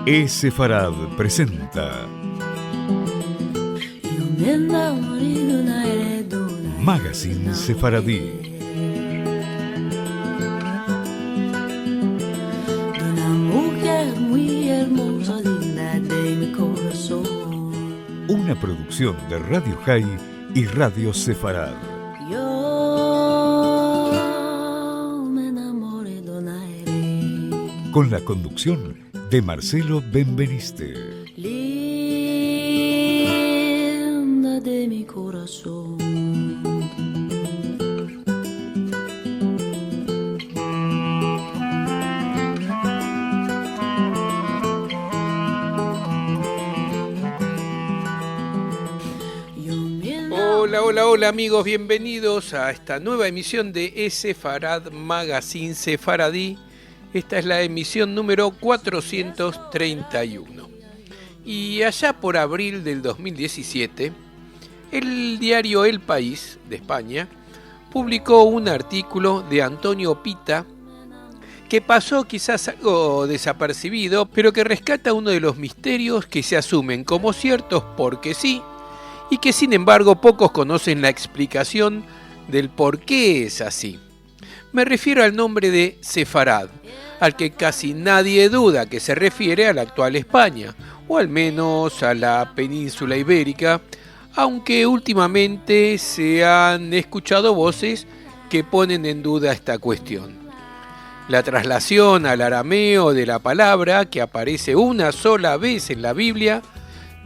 Sefarad presenta Magazine Sefaradí. Una producción de Radio High y Radio Sefarad. Con la conducción de Marcelo Benveniste. Linda de mi corazón. Hola amigos, bienvenidos a esta nueva emisión de Sefarad Magazine Sefaradí. Esta es la emisión número 431. Y allá por abril del 2017, el diario El País de España publicó un artículo de Antonio Pita que pasó quizás algo desapercibido, pero que rescata uno de los misterios que se asumen como ciertos porque sí, y que sin embargo pocos conocen la explicación del por qué es así. Me refiero al nombre de Sefarad, al que casi nadie duda que se refiere a la actual España, o al menos a la península ibérica, aunque últimamente se han escuchado voces que ponen en duda esta cuestión. La traslación al arameo de la palabra, que aparece una sola vez en la Biblia,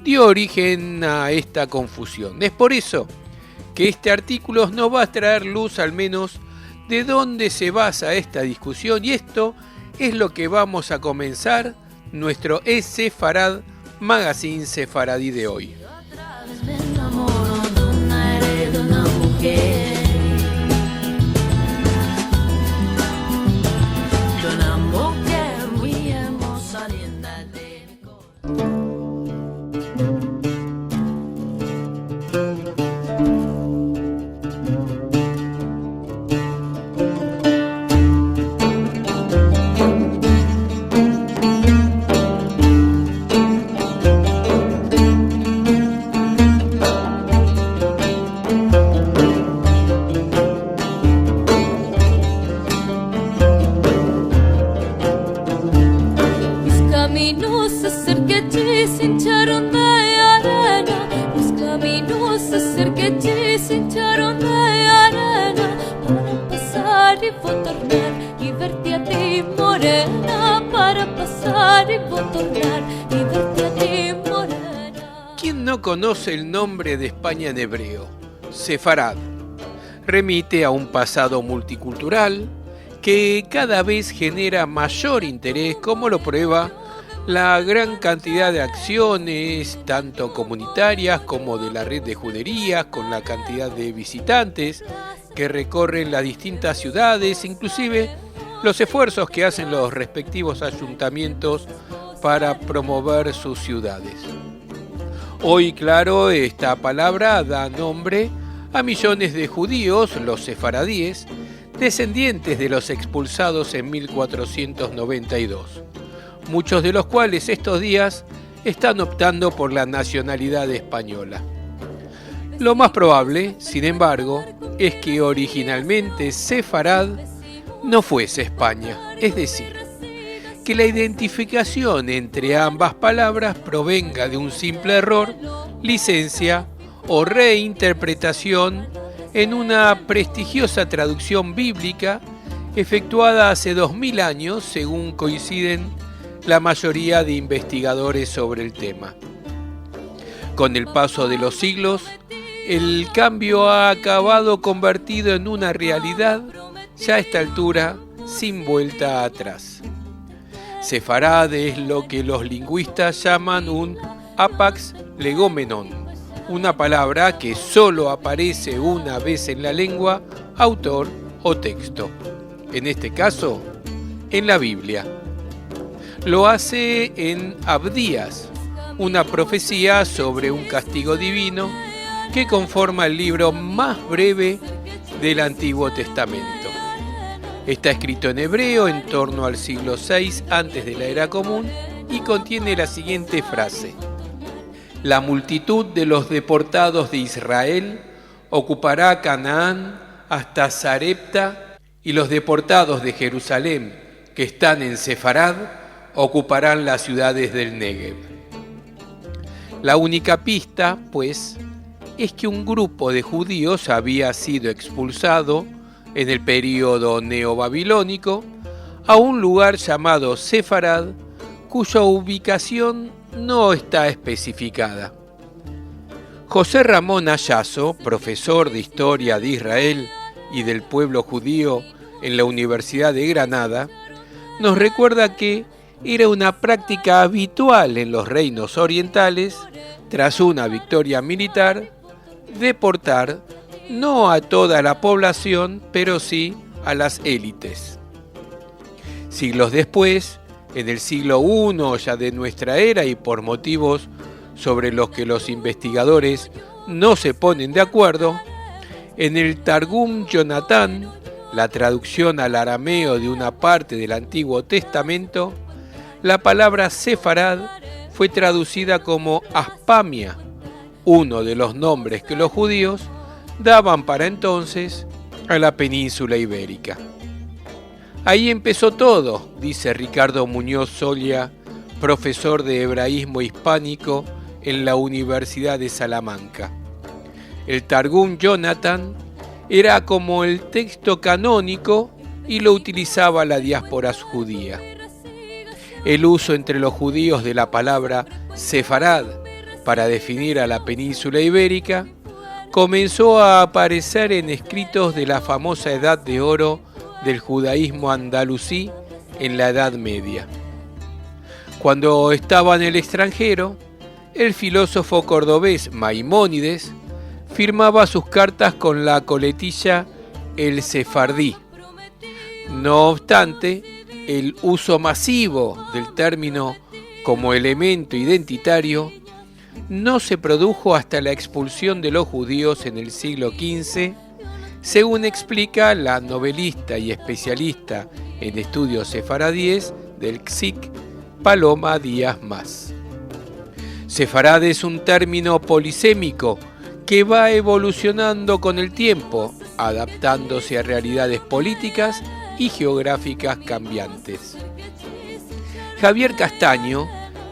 dio origen a esta confusión. Es por eso que este artículo nos va a traer luz al menos de dónde se basa esta discusión, y esto es lo que vamos a comenzar nuestro Sefarad Magazine Sefaradí de hoy. ¿Quién no conoce el nombre de España en hebreo? Sefarad. Remite a un pasado multicultural que cada vez genera mayor interés, como lo prueba la gran cantidad de acciones, tanto comunitarias como de la red de juderías, con la cantidad de visitantes que recorren las distintas ciudades, inclusive los esfuerzos que hacen los respectivos ayuntamientos para promover sus ciudades. Hoy, claro, esta palabra da nombre a millones de judíos, los sefaradíes, descendientes de los expulsados en 1492, muchos de los cuales estos días están optando por la nacionalidad española. Lo más probable, sin embargo, es que originalmente Sefarad no fuese España, es decir, que la identificación entre ambas palabras provenga de un simple error, licencia o reinterpretación en una prestigiosa traducción bíblica efectuada hace 2000 años, según coinciden la mayoría de investigadores sobre el tema. Con el paso de los siglos, el cambio ha acabado convertido en una realidad, ya a esta altura, sin vuelta atrás. Sefarad es lo que los lingüistas llaman un apax legomenon, una palabra que solo aparece una vez en la lengua, autor o texto. En este caso, en la Biblia. Lo hace en Abdías, una profecía sobre un castigo divino que conforma el libro más breve del Antiguo Testamento. Está escrito en hebreo en torno al siglo VI antes de la Era Común y contiene la siguiente frase: la multitud de los deportados de Israel ocupará Canaán hasta Sarepta, y los deportados de Jerusalén que están en Sefarad ocuparán las ciudades del Negev. La única pista, pues, es que un grupo de judíos había sido expulsado en el período neobabilónico a un lugar llamado Sefarad, cuya ubicación no está especificada. José Ramón Ayazo, profesor de Historia de Israel y del pueblo judío en la Universidad de Granada, nos recuerda que era una práctica habitual en los reinos orientales, tras una victoria militar, deportar no a toda la población, pero sí a las élites. Siglos después, en el siglo I ya de nuestra era y por motivos sobre los que los investigadores no se ponen de acuerdo, en el Targum Jonatán, la traducción al arameo de una parte del Antiguo Testamento, la palabra Sefarad fue traducida como Aspamia, uno de los nombres que los judíos daban para entonces a la península ibérica. Ahí empezó todo, dice Ricardo Muñoz Solia, profesor de hebraísmo hispánico en la Universidad de Salamanca. El Targum Jonatán era como el texto canónico y lo utilizaba la diáspora judía. El uso entre los judíos de la palabra Sefarad para definir a la península ibérica comenzó a aparecer en escritos de la famosa Edad de Oro del judaísmo andalusí en la Edad Media. Cuando estaba en el extranjero, el filósofo cordobés Maimónides firmaba sus cartas con la coletilla El Sefardí. No obstante, el uso masivo del término como elemento identitario no se produjo hasta la expulsión de los judíos en el siglo XV, según explica la novelista y especialista en estudios sefaradíes del CSIC, Paloma Díaz Mas. Sefarad es un término polisémico que va evolucionando con el tiempo, adaptándose a realidades políticas y geográficas cambiantes. Javier Castaño,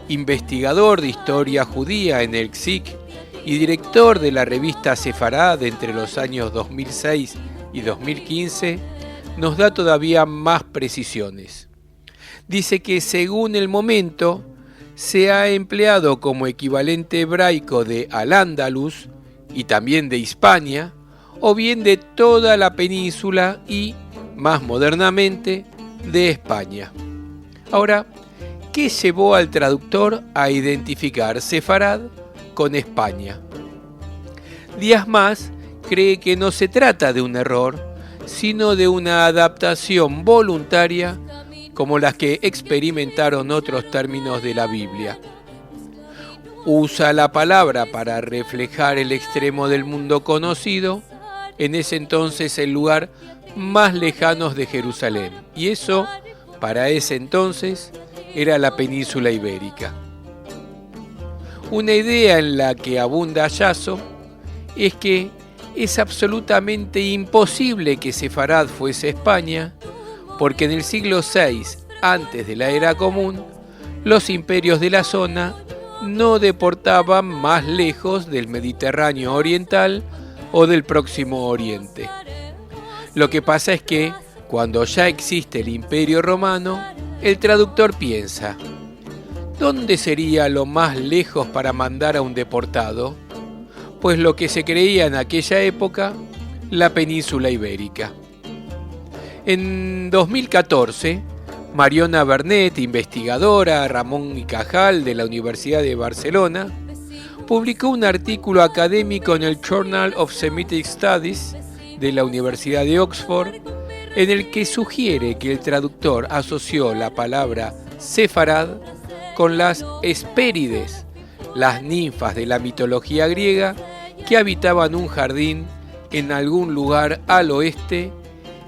investigador de historia judía en el CSIC y director de la revista Sefarad entre los años 2006 y 2015, nos da todavía más precisiones. Dice que según el momento, se ha empleado como equivalente hebraico de Al-Ándalus y también de Hispania, o bien de toda la península y, más modernamente, de España. Ahora, ¿qué llevó al traductor a identificar Sefarad con España? Díaz Mas cree que no se trata de un error, sino de una adaptación voluntaria como las que experimentaron otros términos de la Biblia. Usa la palabra para reflejar el extremo del mundo conocido, en ese entonces el lugar más lejano de Jerusalén, y eso, para ese entonces, era la península ibérica. Una idea en la que abunda Ayazo es que es absolutamente imposible que Sefarad fuese España, porque en el siglo VI, antes de la Era Común, los imperios de la zona no deportaban más lejos del Mediterráneo oriental o del Próximo Oriente. Lo que pasa es que, cuando ya existe el Imperio Romano, el traductor piensa: ¿dónde sería lo más lejos para mandar a un deportado? Pues lo que se creía en aquella época, la península ibérica. En 2014, Mariona Bernet, investigadora Ramón y Cajal de la Universidad de Barcelona, publicó un artículo académico en el Journal of Semitic Studies de la Universidad de Oxford, en el que sugiere que el traductor asoció la palabra Sefarad con las Hespérides, las ninfas de la mitología griega que habitaban un jardín en algún lugar al oeste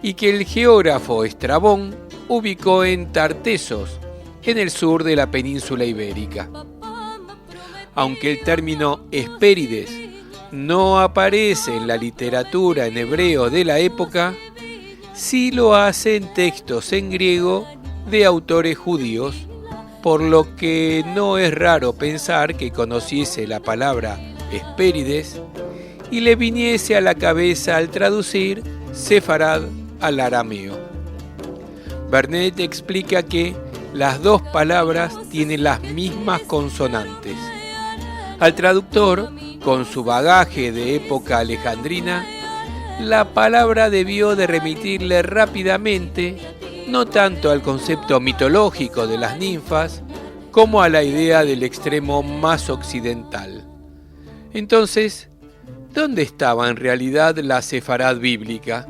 y que el geógrafo Estrabón ubicó en Tartesos, en el sur de la península ibérica. Aunque el término Hespérides no aparece en la literatura en hebreo de la época, sí lo hace en textos en griego de autores judíos, por lo que no es raro pensar que conociese la palabra Hespérides y le viniese a la cabeza al traducir Sefarad al arameo. Vernet explica que las dos palabras tienen las mismas consonantes. Al traductor, con su bagaje de época alejandrina, la palabra debió de remitirle rápidamente no tanto al concepto mitológico de las ninfas, como a la idea del extremo más occidental. Entonces, ¿dónde estaba en realidad la Sefarad bíblica?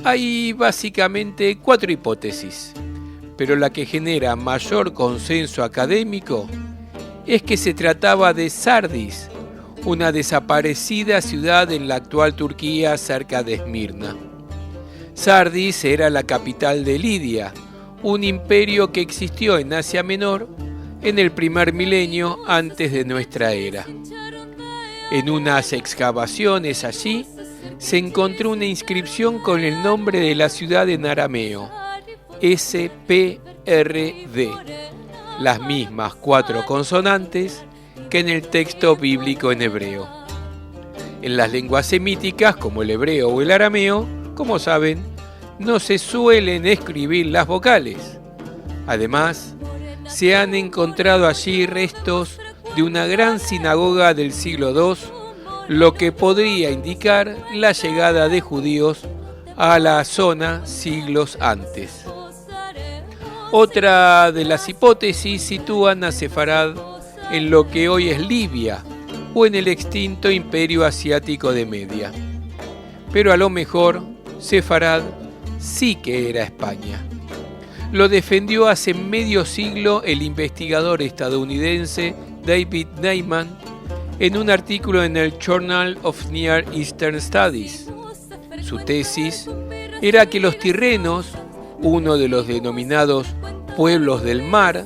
Hay básicamente 4 hipótesis, pero la que genera mayor consenso académico es que se trataba de Sardis, una desaparecida ciudad en la actual Turquía cerca de Esmirna. Sardis era la capital de Lidia, un imperio que existió en Asia Menor en el primer milenio antes de nuestra era. En unas excavaciones allí se encontró una inscripción con el nombre de la ciudad en arameo, SPRD, las mismas 4 consonantes que en el texto bíblico en hebreo. En las lenguas semíticas, como el hebreo o el arameo, como saben, no se suelen escribir las vocales. Además, se han encontrado allí restos de una gran sinagoga del siglo II, lo que podría indicar la llegada de judíos a la zona siglos antes. Otra de las hipótesis sitúan a Sefarad en lo que hoy es Libia o en el extinto imperio asiático de Media. Pero a lo mejor Sefarad sí que era España. Lo defendió hace medio siglo el investigador estadounidense David Neyman en un artículo en el Journal of Near Eastern Studies. Su tesis era que los tirrenos, uno de los denominados pueblos del mar,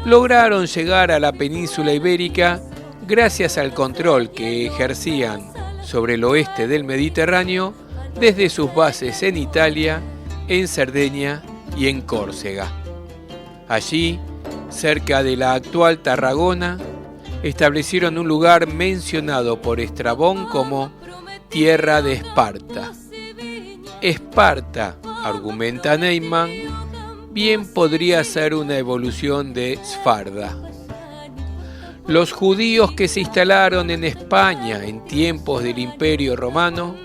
lograron llegar a la península ibérica gracias al control que ejercían sobre el oeste del Mediterráneo desde sus bases en Italia, en Cerdeña y en Córcega. Allí, cerca de la actual Tarragona, establecieron un lugar mencionado por Estrabón como Tierra de Esparta. Esparta, argumenta Neyman, bien podría ser una evolución de Sfarda. Los judíos que se instalaron en España en tiempos del Imperio Romano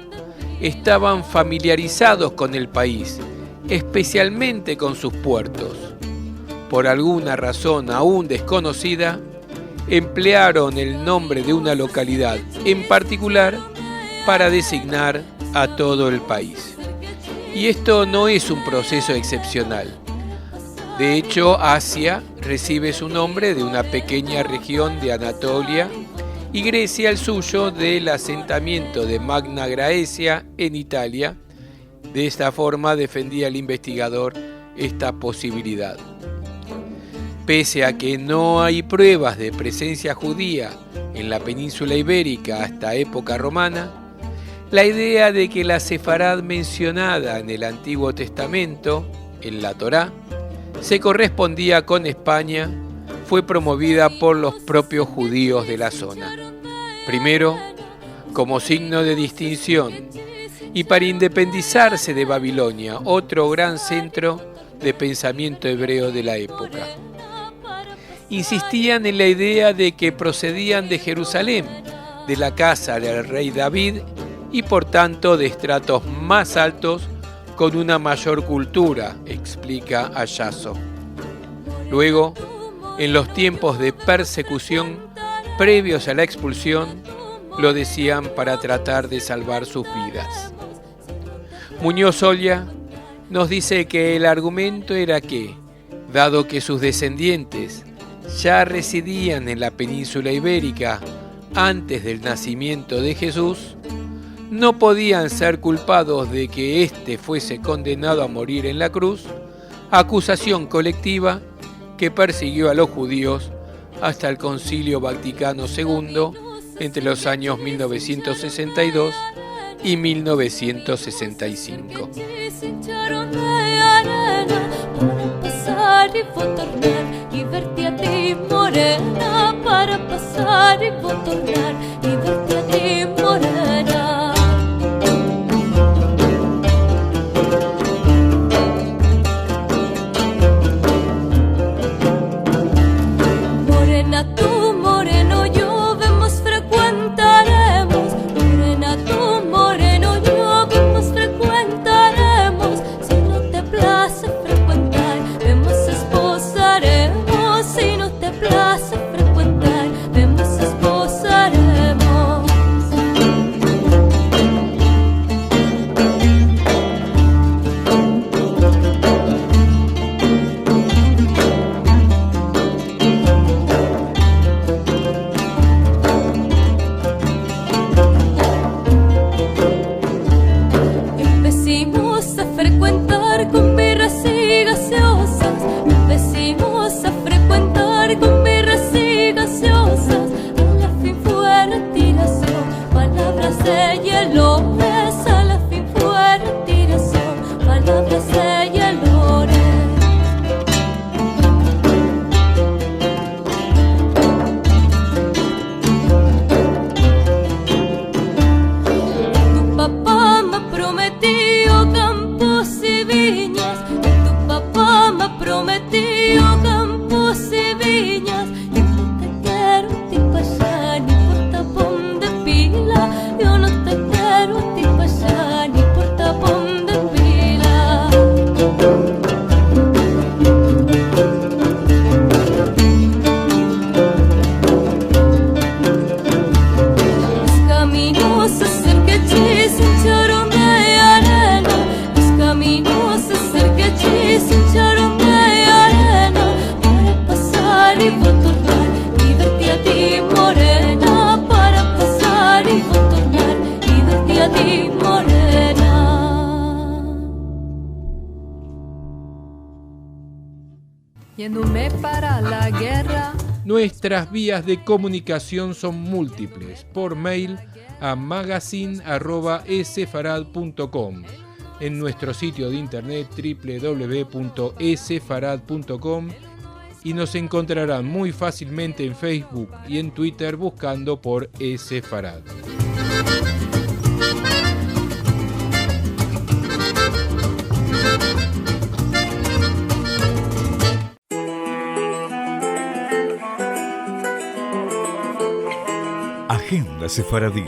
estaban familiarizados con el país, especialmente con sus puertos. Por alguna razón aún desconocida, emplearon el nombre de una localidad en particular para designar a todo el país. Y esto no es un proceso excepcional. De hecho, Asia recibe su nombre de una pequeña región de Anatolia y Grecia el suyo del asentamiento de Magna Graecia en Italia. De esta forma defendía el investigador esta posibilidad. Pese a que no hay pruebas de presencia judía en la península ibérica hasta época romana, la idea de que la Sefarad mencionada en el Antiguo Testamento, en la Torá, se correspondía con España, fue promovida por los propios judíos de la zona. Primero, como signo de distinción y para independizarse de Babilonia, otro gran centro de pensamiento hebreo de la época. Insistían en la idea de que procedían de Jerusalén, de la casa del rey David y por tanto de estratos más altos con una mayor cultura, explica Ayaso. Luego, en los tiempos de persecución previos a la expulsión, lo decían para tratar de salvar sus vidas. Muñoz Olla nos dice que el argumento era que, dado que sus descendientes ya residían en la península ibérica antes del nacimiento de Jesús, no podían ser culpados de que éste fuese condenado a morir en la cruz acusación colectiva que persiguió a los judíos hasta el Concilio Vaticano II entre los años 1962 y 1965. Yéndome para la guerra. Nuestras vías de comunicación son múltiples. Por mail a magazine@esefarad.com, en nuestro sitio de internet www.esefarad.com, y nos encontrarán muy fácilmente en Facebook y en Twitter buscando por Esefarad. Agenda Sefaradí.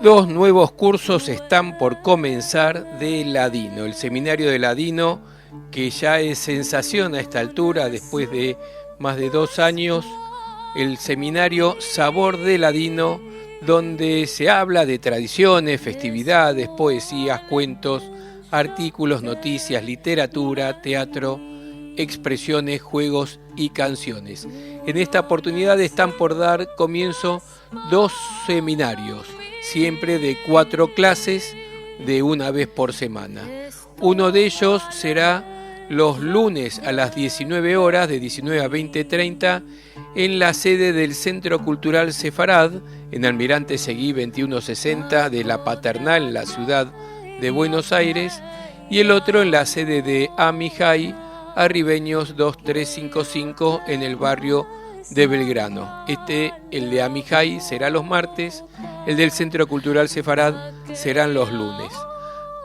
Dos nuevos cursos están por comenzar de Ladino. El seminario de Ladino, que ya es sensación a esta altura después de más de 2 años, el seminario Sabor de Ladino, donde se habla de tradiciones, festividades, poesías, cuentos, artículos, noticias, literatura, teatro, expresiones, juegos y canciones. En esta oportunidad están por dar comienzo 2 seminarios, siempre de 4 clases, de una vez por semana. Uno de ellos será los lunes a las 19 horas, de 19 a 20:30, en la sede del Centro Cultural Sefarad, en Almirante Seguí 2160 de La Paternal, en la ciudad de Buenos Aires, y el otro en la sede de Amijay, Arribeños 2355, en el barrio de Belgrano. El de Amijay será los martes, el del Centro Cultural Sefarad serán los lunes.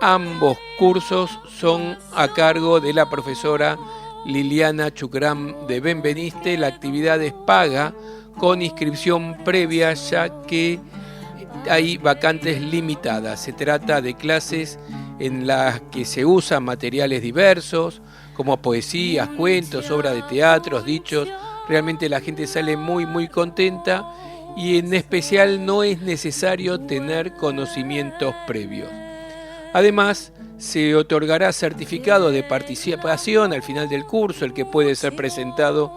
Ambos cursos son a cargo de la profesora Liliana Chucram de Benveniste. La actividad es paga con inscripción previa, ya que hay vacantes limitadas. Se trata de clases en las que se usan materiales diversos, como poesías, cuentos, obras de teatro, dichos. Realmente la gente sale muy contenta, y en especial no es necesario tener conocimientos previos. Además, se otorgará certificado de participación al final del curso, el que puede ser presentado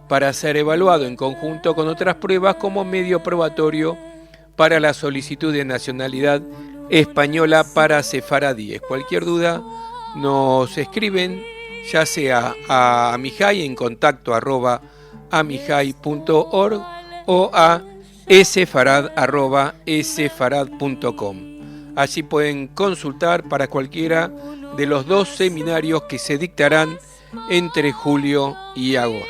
para ser evaluado en conjunto con otras pruebas como medio probatorio para la solicitud de nacionalidad española para sefaradíes. Cualquier duda nos escriben, ya sea a Amijay en contacto@amijay.org o a esfarad@esfarad.com. Allí pueden consultar para cualquiera de los 2 seminarios que se dictarán entre julio y agosto.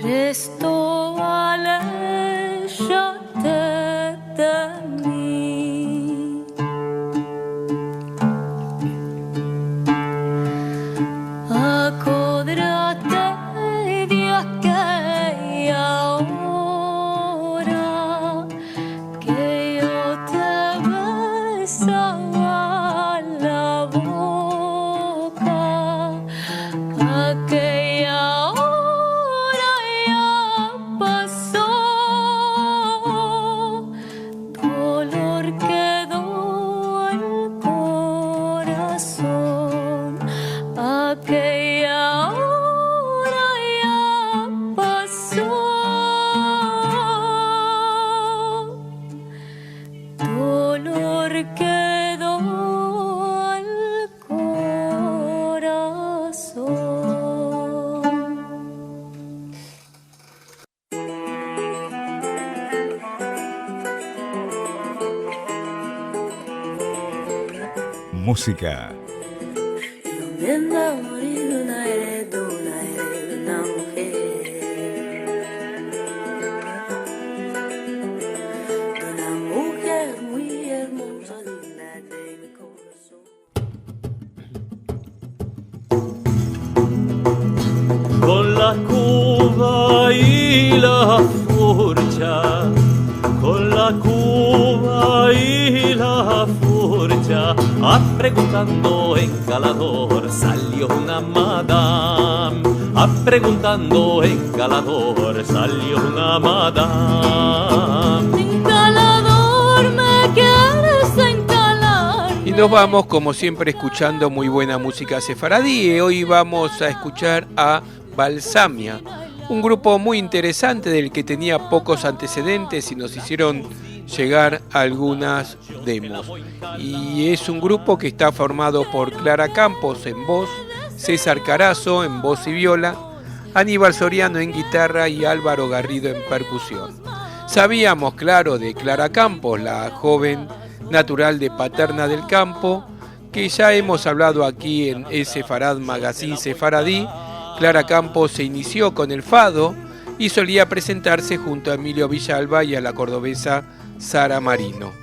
Presto aléjate de mí. Acódrate de aquella hora que yo te besaba la boca. Aquella hora ya pasó, dolor quedó al corazón. Aquella hora ya pasó, dolor quedó al corazón. Música, De una mujer, de una mujer muy hermosa, digna de mi corazón. Con la cuba y la furcha, con la cuba y la furcha, preguntando en Calador salió una madame, preguntando en Calador salió una madame. En Calador me quieres encalar. Y nos vamos, como siempre, escuchando muy buena música sefaradí. Hoy vamos a escuchar a Balsamia, un grupo muy interesante del que tenía pocos antecedentes y nos hicieron llegar algunas demos. Y es un grupo que está formado por Clara Campos en voz, César Carazo en voz y viola, Aníbal Soriano en guitarra y Álvaro Garrido en percusión. Sabíamos, claro, de Clara Campos, la joven natural de Paterna del Campo, que ya hemos hablado aquí en Sefarad Magazine Sefaradí. Clara Campos se inició con el fado y solía presentarse junto a Emilio Villalba y a la cordobesa Sara Marino.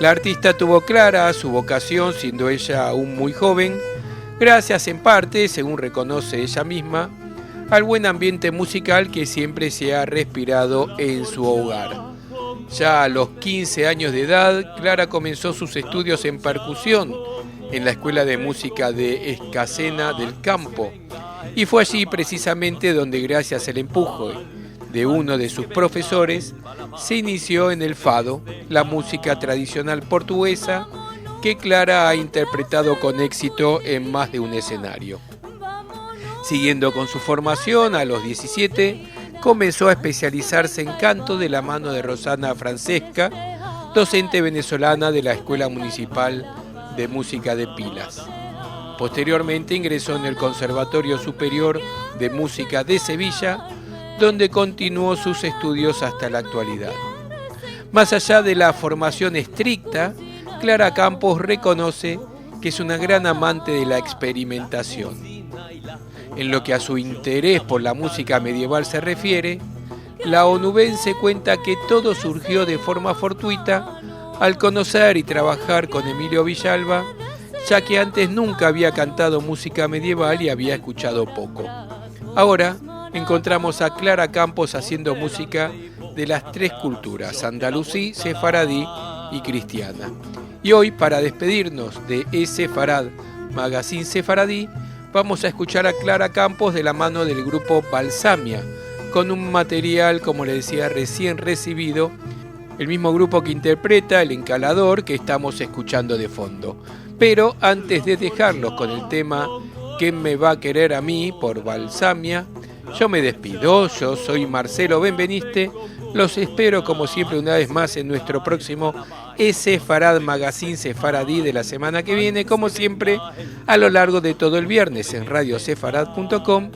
La artista tuvo clara su vocación siendo ella aún muy joven, gracias en parte, según reconoce ella misma, al buen ambiente musical que siempre se ha respirado en su hogar. Ya a los 15 años de edad, Clara comenzó sus estudios en percusión en la Escuela de Música de Escacena del Campo, y fue allí precisamente donde, gracias al empuje de uno de sus profesores, se inició en el fado, la música tradicional portuguesa que Clara ha interpretado con éxito en más de un escenario. Siguiendo con su formación, a los 17 comenzó a especializarse en canto de la mano de Rosana Francesca, docente venezolana de la Escuela Municipal de Música de Pilas. Posteriormente ingresó en el Conservatorio Superior de Música de Sevilla, donde continuó sus estudios hasta la actualidad. Más allá de la formación estricta, Clara Campos reconoce que es una gran amante de la experimentación. En lo que a su interés por la música medieval se refiere, la onubense cuenta que todo surgió de forma fortuita al conocer y trabajar con Emilio Villalba, ya que antes nunca había cantado música medieval y había escuchado poco. Ahora encontramos a Clara Campos haciendo música de las tres culturas, andalusí, sefaradí y cristiana. Y hoy, para despedirnos de Sefarad Magazine Sefaradí, vamos a escuchar a Clara Campos de la mano del grupo Balsamia, con un material, como le decía, recién recibido, el mismo grupo que interpreta El Encalador que estamos escuchando de fondo. Pero antes de dejarlos con el tema ¿Quién me va a querer a mí? Por Balsamia, yo me despido. Yo soy Marcelo Benveniste. Los espero como siempre una vez más en nuestro próximo Sefarad Magazine Sefaradí de la semana que viene, como siempre a lo largo de todo el viernes en radiosefarad.com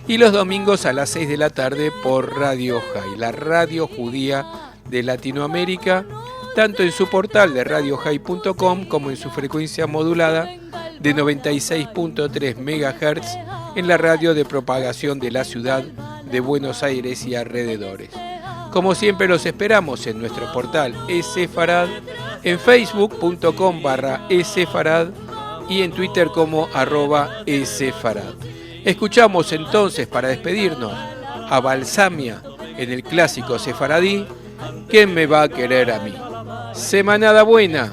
y los domingos a las 6 de la tarde por Radio High, la radio judía de Latinoamérica, tanto en su portal de radiohigh.com como en su frecuencia modulada de 96.3 MHz en la radio de propagación de la ciudad de Buenos Aires y alrededores. Como siempre los esperamos en nuestro portal Sefarad, en facebook.com/Sefarad y en Twitter como @Sefarad. Escuchamos entonces, para despedirnos, a Balsamia en el clásico sefaradí, ¿Quién me va a querer a mí? Semanada buena.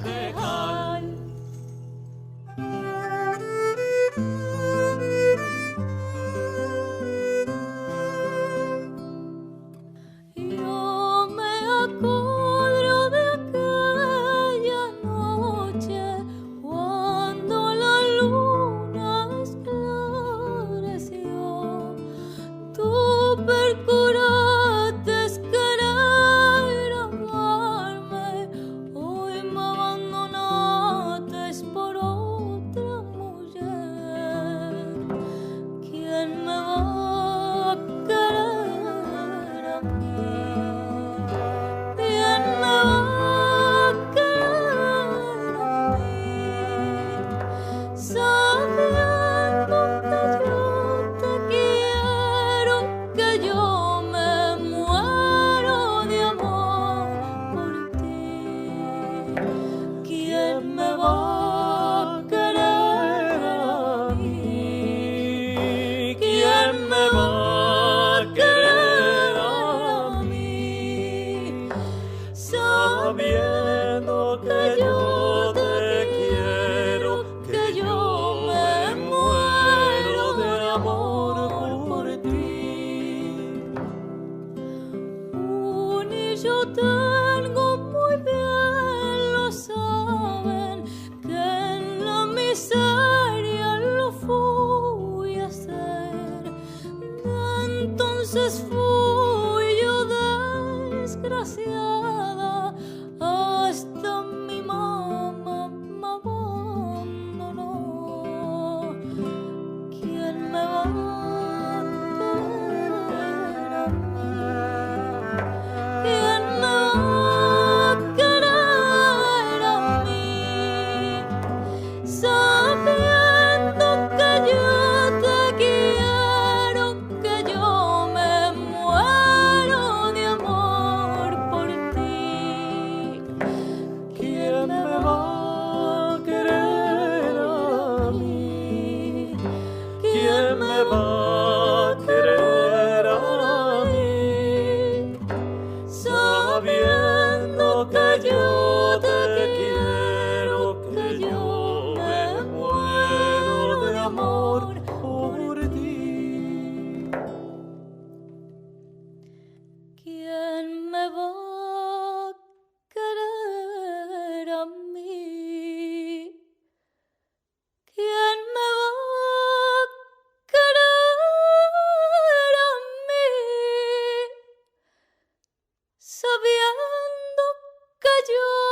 Sabiendo que yo